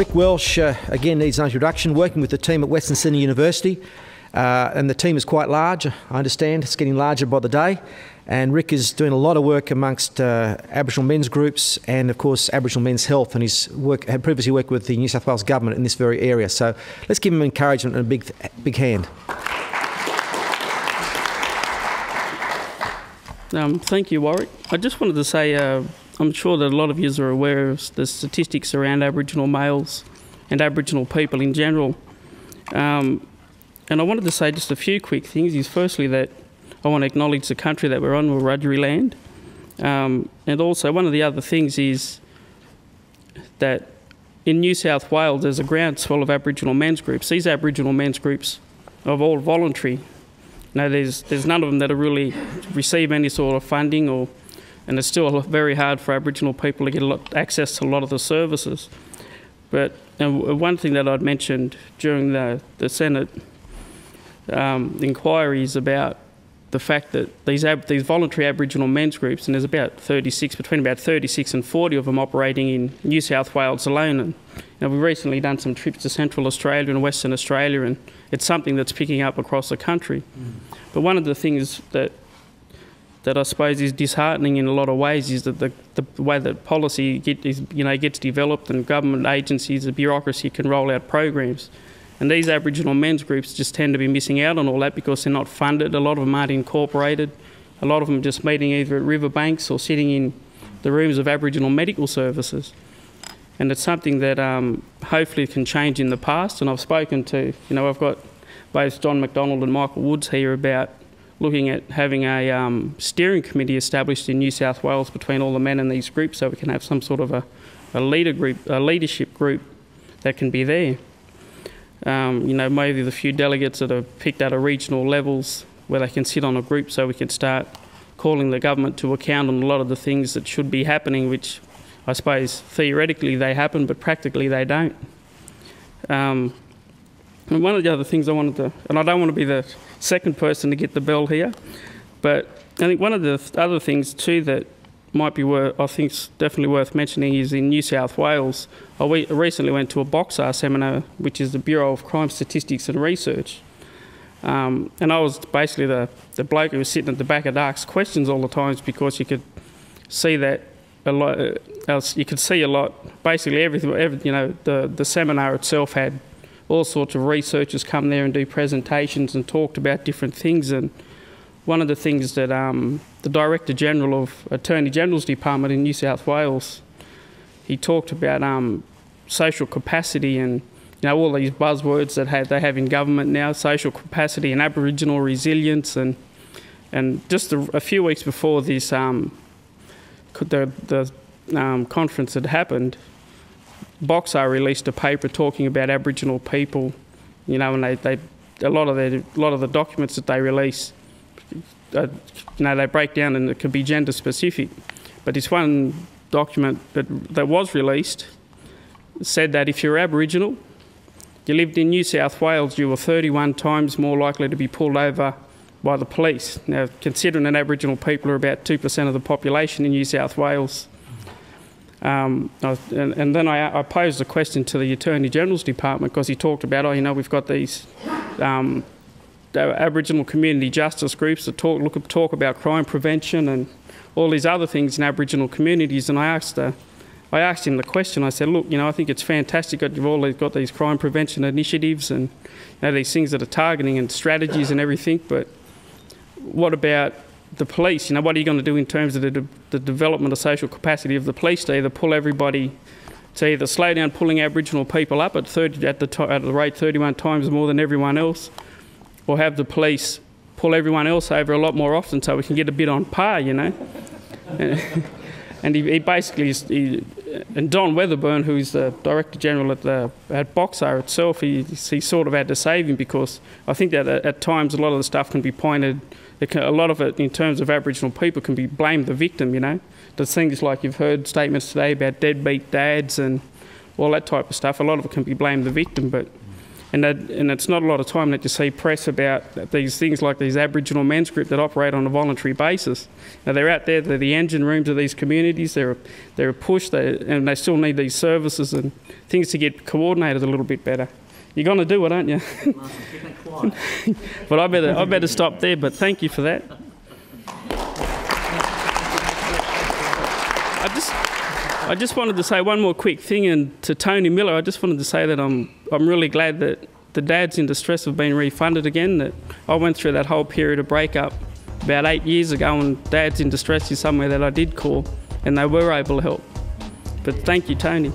Rick Welsh, again, needs no introduction, working with the team at Western Sydney University. And the team is quite large, I understand. It's getting larger by the day. And Rick is doing a lot of work amongst Aboriginal men's groups and, of course, Aboriginal men's health. And he's had previously worked with the New South Wales government in this very area. So let's give him encouragement and a big hand. Thank you, Warwick. I just wanted to say I'm sure that a lot of you are aware of the statistics around Aboriginal males and Aboriginal people in general. And I wanted to say just a few quick things. Is firstly that I want to acknowledge the country that we're on, Wiradjuri land. And also one of the other things is that in New South Wales there's a groundswell of Aboriginal men's groups. These Aboriginal men's groups are all voluntary. No, there's none of them that are really receive any sort of funding, and it's still very hard for Aboriginal people to get access to a lot of the services. But one thing that I'd mentioned during the Senate inquiries about the fact that these voluntary Aboriginal men's groups, and there's about 36, between about 36 and 40 of them operating in New South Wales alone. And we've recently done some trips to Central Australia and Western Australia, and it's something that's picking up across the country. But one of the things that I suppose is disheartening in a lot of ways is that the way that policy gets developed and government agencies, the bureaucracy can roll out programs. And these Aboriginal men's groups just tend to be missing out on all that because they're not funded. A lot of them aren't incorporated. A lot of them are just meeting either at riverbanks or sitting in the rooms of Aboriginal medical services. And it's something that hopefully can change in the past. And I've spoken to, I've got both John McDonald and Michael Woods here about looking at having a steering committee established in New South Wales between all the men in these groups so we can have some sort of a leadership group that can be there. Maybe the few delegates that are picked at regional levels where they can sit on a group so we can start calling the government to account on a lot of the things that should be happening, which I suppose theoretically they happen, but practically they don't. And one of the other things I wanted to, and I don't want to be the second person to get the bell here, but I think one of the other things too that might be definitely worth mentioning is in New South Wales. I recently went to a BOXAR seminar, which is the Bureau of Crime Statistics and Research. And I was basically the bloke who was sitting at the back and asked questions all the times because you could see that a lot. You could see a lot. Basically, everything. The seminar itself had all sorts of researchers come there and do presentations and talked about different things. And one of the things that the Director General of Attorney General's Department in New South Wales, he talked about social capacity and all these buzzwords that they have in government now, social capacity and Aboriginal resilience, and just a few weeks before this the conference had happened, BOXAR released a paper talking about Aboriginal people, and a lot of the documents that they release. They break down and it can be gender specific. But this one document that was released said that if you're Aboriginal, you lived in New South Wales, you were 31 times more likely to be pulled over by the police. Now, considering that Aboriginal people are about 2% of the population in New South Wales, and then I posed a question to the Attorney General's Department because he talked about, we've got these Aboriginal community justice groups that talk about crime prevention and all these other things in Aboriginal communities. And I asked him the question. I said, look, I think it's fantastic that you've always got these crime prevention initiatives and these things that are targeting and strategies and everything. But what about the police? What are you going to do in terms of the development of social capacity of the police to either pull everybody, to either slow down pulling Aboriginal people up at the rate 31 times more than everyone else, or have the police pull everyone else over a lot more often so we can get a bit on par, And he basically, and Don Weatherburn, who's the Director General at BOXAR itself, he sort of had to save him because I think that at times a lot of the stuff can be pointed, a lot of it in terms of Aboriginal people can be blamed the victim, There's things like you've heard statements today about deadbeat dads and all that type of stuff. A lot of it can be blamed the victim, but And it's not a lot of time that you see press about these things like these Aboriginal men's group that operate on a voluntary basis. Now they're out there, they're the engine rooms of these communities, they're a push, and they still need these services and things to get coordinated a little bit better. You're going to do it, aren't you? But I better stop there, but thank you for that. I just wanted to say one more quick thing, and to Tony Miller, I just wanted to say that I'm really glad that the dads in distress have been refunded again. That I went through that whole period of breakup about 8 years ago, and dads in distress is somewhere that I did call, and they were able to help. But thank you, Tony.